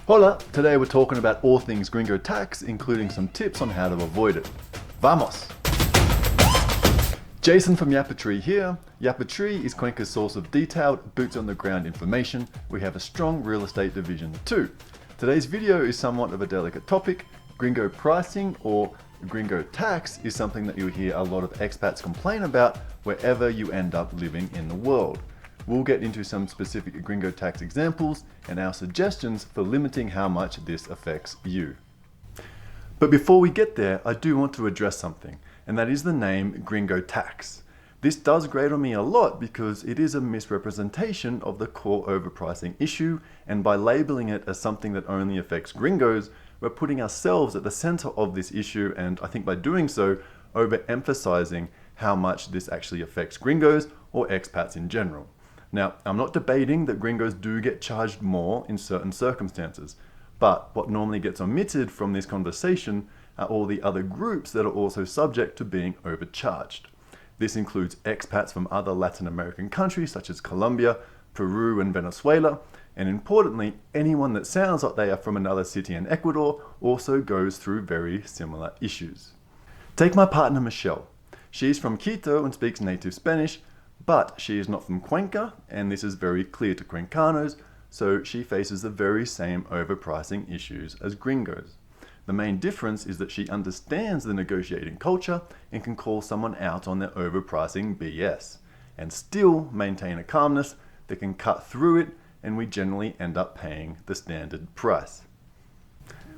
Hola! Today we're talking about all things gringo tax, including some tips on how to avoid it. Vamos! Jason from YapaTree here. YapaTree is Cuenca's source of detailed, boots-on-the-ground information. We have a strong real estate division too. Today's video is somewhat of a delicate topic. Gringo pricing or gringo tax is something that you'll hear a lot of expats complain about wherever you end up living in the world. We'll get into some specific gringo tax examples and our suggestions for limiting how much this affects you. But before we get there, I do want to address something, and that is the name gringo tax. This does grate on me a lot because it is a misrepresentation of the core overpricing issue, and by labeling it as something that only affects gringos, we're putting ourselves at the center of this issue, and I think by doing so, overemphasizing how much this actually affects gringos or expats in general. Now, I'm not debating that gringos do get charged more in certain circumstances, but what normally gets omitted from this conversation are all the other groups that are also subject to being overcharged. This includes expats from other Latin American countries such as Colombia, Peru, and Venezuela, and importantly, anyone that sounds like they are from another city in Ecuador also goes through very similar issues. Take my partner Michelle. She's from Quito and speaks native Spanish, but she is not from Cuenca, and this is very clear to Cuencanos, so she faces the very same overpricing issues as gringos. The main difference is that she understands the negotiating culture and can call someone out on their overpricing BS, and still maintain a calmness that can cut through it, and we generally end up paying the standard price.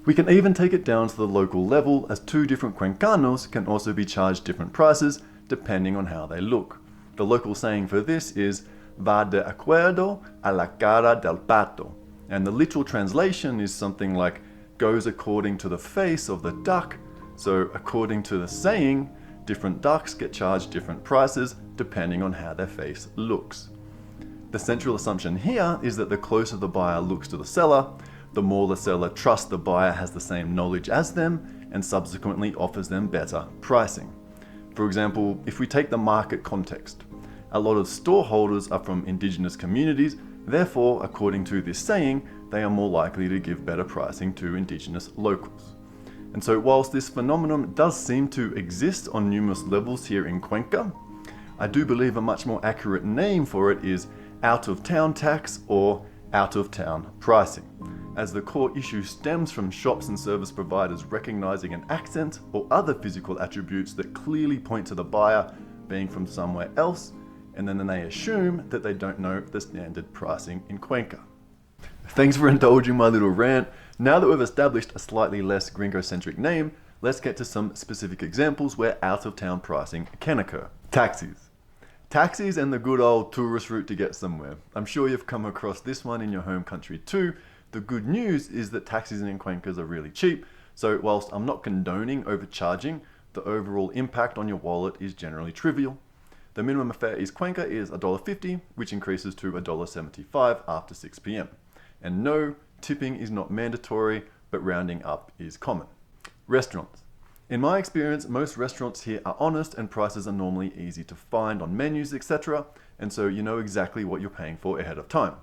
We can even take it down to the local level, as two different Cuencanos can also be charged different prices depending on how they look. The local saying for this is va de acuerdo a la cara del pato, and the literal translation is something like goes according to the face of the duck. So according to the saying, different ducks get charged different prices depending on how their face looks. The central assumption here is that the closer the buyer looks to the seller, the more the seller trusts the buyer has the same knowledge as them and subsequently offers them better pricing. For example, if we take the market context, a lot of store holders are from indigenous communities, therefore, according to this saying, they are more likely to give better pricing to indigenous locals. And so whilst this phenomenon does seem to exist on numerous levels here in Cuenca, I do believe a much more accurate name for it is out-of-town tax or out-of-town pricing, as the core issue stems from shops and service providers recognizing an accent or other physical attributes that clearly point to the buyer being from somewhere else, and then they assume that they don't know the standard pricing in Cuenca. Thanks for indulging my little rant. Now that we've established a slightly less gringo-centric name, let's get to some specific examples where out-of-town pricing can occur. Taxis. Taxis and the good old tourist route to get somewhere. I'm sure you've come across this one in your home country too. The good news is that taxis in Cuencas are really cheap, so whilst I'm not condoning overcharging, the overall impact on your wallet is generally trivial. The minimum fare in Cuenca is $1.50, which increases to $1.75 after 6 p.m. And no, tipping is not mandatory, but rounding up is common. Restaurants. In my experience, most restaurants here are honest and prices are normally easy to find on menus, etc., and so you know exactly what you're paying for ahead of time.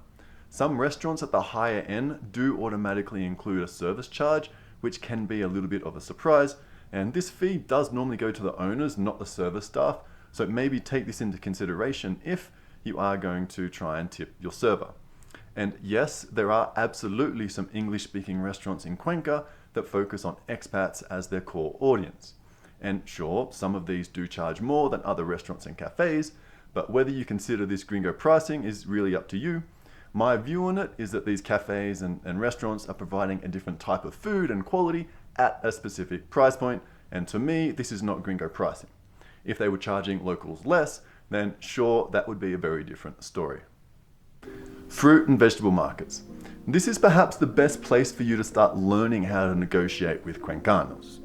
Some restaurants at the higher end do automatically include a service charge, which can be a little bit of a surprise, and this fee does normally go to the owners, not the service staff, so maybe take this into consideration if you are going to try and tip your server. And yes, there are absolutely some English-speaking restaurants in Cuenca that focus on expats as their core audience. And sure, some of these do charge more than other restaurants and cafes, but whether you consider this gringo pricing is really up to you. My view on it is that these cafes and restaurants are providing a different type of food and quality at a specific price point, and to me, this is not gringo pricing. If they were charging locals less, then sure, that would be a very different story. Fruit and vegetable markets. This is perhaps the best place for you to start learning how to negotiate with Cuencanos.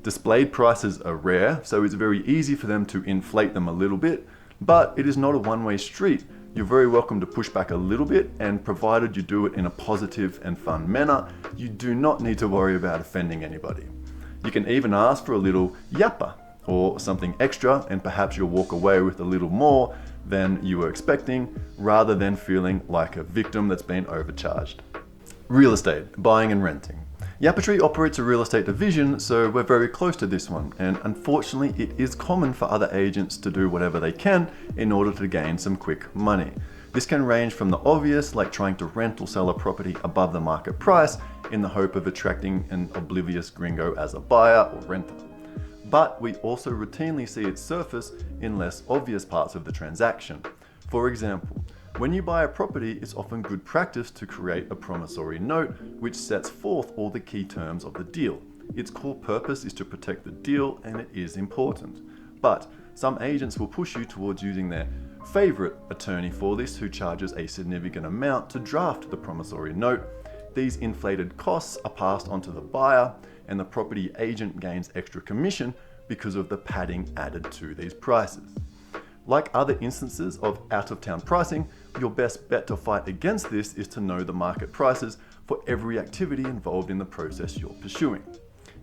Displayed prices are rare, so it's very easy for them to inflate them a little bit, but it is not a one-way street. You're very welcome to push back a little bit, and provided you do it in a positive and fun manner, you do not need to worry about offending anybody. You can even ask for a little yapa, or something extra, and perhaps you'll walk away with a little more than you were expecting, rather than feeling like a victim that's been overcharged. Real estate, buying and renting. YapaTree operates a real estate division, so we're very close to this one, and unfortunately it is common for other agents to do whatever they can in order to gain some quick money. This can range from the obvious, like trying to rent or sell a property above the market price in the hope of attracting an oblivious gringo as a buyer or renter. But we also routinely see it surface in less obvious parts of the transaction. For example, when you buy a property, it's often good practice to create a promissory note which sets forth all the key terms of the deal. Its core purpose is to protect the deal, and it is important. But some agents will push you towards using their favorite attorney for this, who charges a significant amount to draft the promissory note. These inflated costs are passed on to the buyer, and the property agent gains extra commission because of the padding added to these prices. Like other instances of out-of-town pricing, your best bet to fight against this is to know the market prices for every activity involved in the process you're pursuing.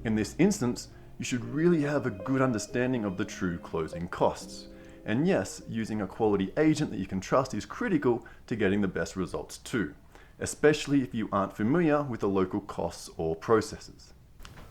In this instance, you should really have a good understanding of the true closing costs. And yes, using a quality agent that you can trust is critical to getting the best results too, especially if you aren't familiar with the local costs or processes.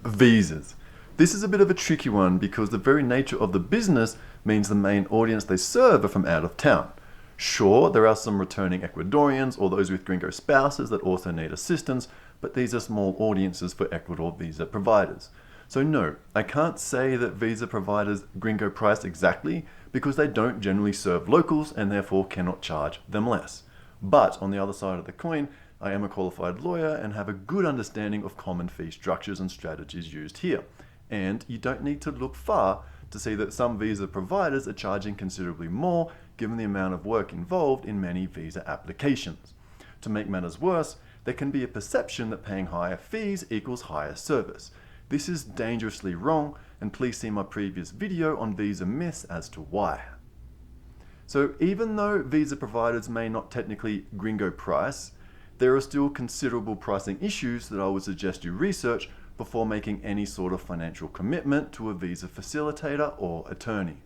Visas. This is a bit of a tricky one because the very nature of the business means the main audience they serve are from out of town. Sure, there are some returning Ecuadorians or those with gringo spouses that also need assistance, but these are small audiences for Ecuador visa providers. So no, I can't say that visa providers gringo price exactly because they don't generally serve locals and therefore cannot charge them less. But on the other side of the coin, I am a qualified lawyer and have a good understanding of common fee structures and strategies used here. And you don't need to look far to see that some visa providers are charging considerably more given the amount of work involved in many visa applications. To make matters worse, there can be a perception that paying higher fees equals higher service. This is dangerously wrong, and please see my previous video on visa myths as to why. So even though visa providers may not technically gringo price, there are still considerable pricing issues that I would suggest you research before making any sort of financial commitment to a visa facilitator or attorney.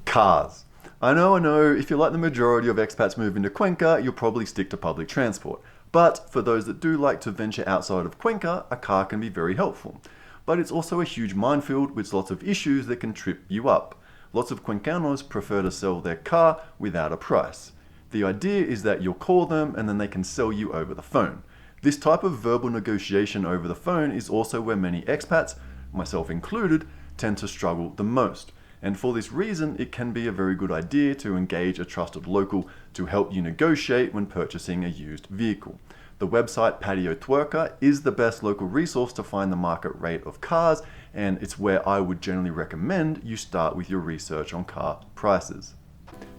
Cars. I know, if you're like the majority of expats moving to Cuenca, you'll probably stick to public transport. But for those that do like to venture outside of Cuenca, a car can be very helpful. But it's also a huge minefield with lots of issues that can trip you up. Lots of Cuencanos prefer to sell their car without a price. The idea is that you'll call them and then they can sell you over the phone. This type of verbal negotiation over the phone is also where many expats, myself included, tend to struggle the most. And for this reason, it can be a very good idea to engage a trusted local to help you negotiate when purchasing a used vehicle. The website Patio Twerker is the best local resource to find the market rate of cars, and it's where I would generally recommend you start with your research on car prices.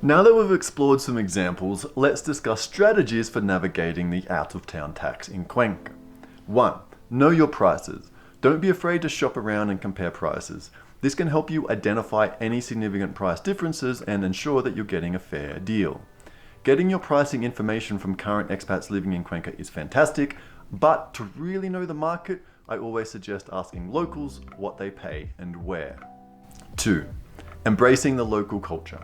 Now that we've explored some examples, let's discuss strategies for navigating the out-of-town tax in Cuenca. 1. Know your prices. Don't be afraid to shop around and compare prices. This can help you identify any significant price differences and ensure that you're getting a fair deal. Getting your pricing information from current expats living in Cuenca is fantastic, but to really know the market, I always suggest asking locals what they pay and where. 2. Embracing the local culture.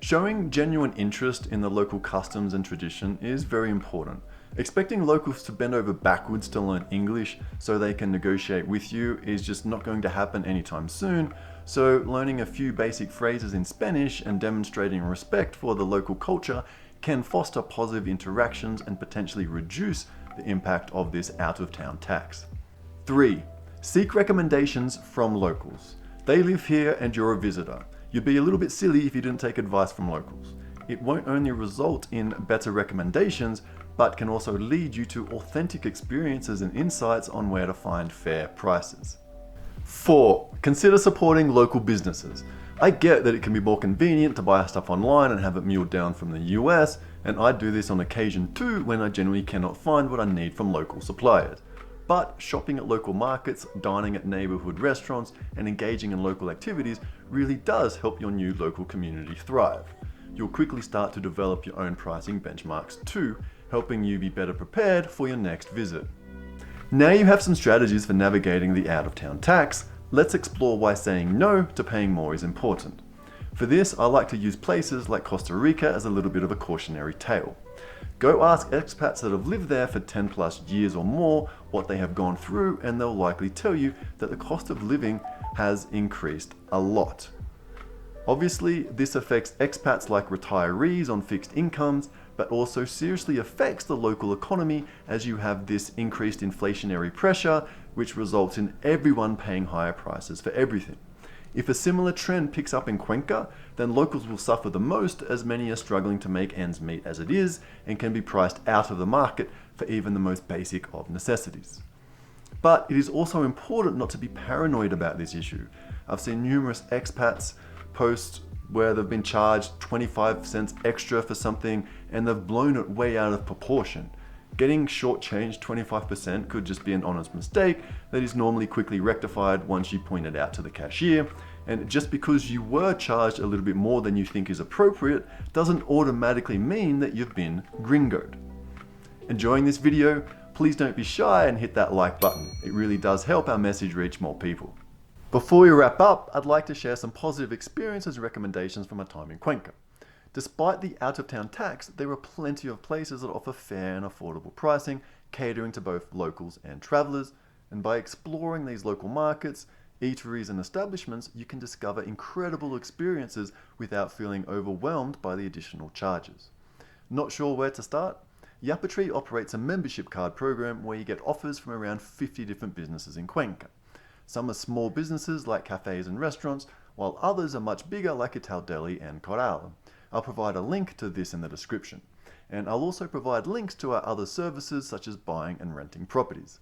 Showing genuine interest in the local customs and tradition is very important. Expecting locals to bend over backwards to learn English so they can negotiate with you is just not going to happen anytime soon, so learning a few basic phrases in Spanish and demonstrating respect for the local culture can foster positive interactions and potentially reduce the impact of this out-of-town tax. 3. Seek recommendations from locals. They live here and you're a visitor. You'd be a little bit silly if you didn't take advice from locals. It won't only result in better recommendations, but can also lead you to authentic experiences and insights on where to find fair prices. 4. Consider supporting local businesses. I get that it can be more convenient to buy stuff online and have it mailed down from the US, and I do this on occasion too when I generally cannot find what I need from local suppliers. But shopping at local markets, dining at neighborhood restaurants, and engaging in local activities really does help your new local community thrive. You'll quickly start to develop your own pricing benchmarks too, helping you be better prepared for your next visit. Now you have some strategies for navigating the out-of-town tax, let's explore why saying no to paying more is important. For this, I like to use places like Costa Rica as a little bit of a cautionary tale. Go ask expats that have lived there for 10 plus years or more what they have gone through, and they'll likely tell you that the cost of living has increased a lot. Obviously, this affects expats like retirees on fixed incomes, but also seriously affects the local economy as you have this increased inflationary pressure, which results in everyone paying higher prices for everything. If a similar trend picks up in Cuenca, then locals will suffer the most, as many are struggling to make ends meet as it is and can be priced out of the market for even the most basic of necessities. But it is also important not to be paranoid about this issue. I've seen numerous expats post where they've been charged 25 cents extra for something and they've blown it way out of proportion. Getting shortchanged 25% could just be an honest mistake that is normally quickly rectified once you point it out to the cashier. And just because you were charged a little bit more than you think is appropriate doesn't automatically mean that you've been gringoed. Enjoying this video? Please don't be shy and hit that like button. It really does help our message reach more people. Before we wrap up, I'd like to share some positive experiences and recommendations from my time in Cuenca. Despite the out-of-town tax, there are plenty of places that offer fair and affordable pricing, catering to both locals and travelers. And by exploring these local markets, eateries and establishments, you can discover incredible experiences without feeling overwhelmed by the additional charges. Not sure where to start? YapaTree operates a membership card program where you get offers from around 50 different businesses in Cuenca. Some are small businesses like cafes and restaurants, while others are much bigger like Ital Deli and Corral. I'll provide a link to this in the description. And I'll also provide links to our other services such as buying and renting properties.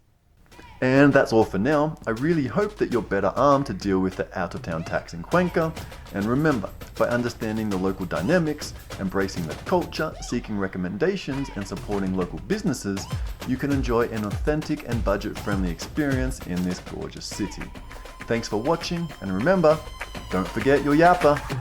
And that's all for now. I really hope that you're better armed to deal with the out-of-town tax in Cuenca. And remember, by understanding the local dynamics, embracing the culture, seeking recommendations, and supporting local businesses, you can enjoy an authentic and budget-friendly experience in this gorgeous city. Thanks for watching, and remember, don't forget your yappa.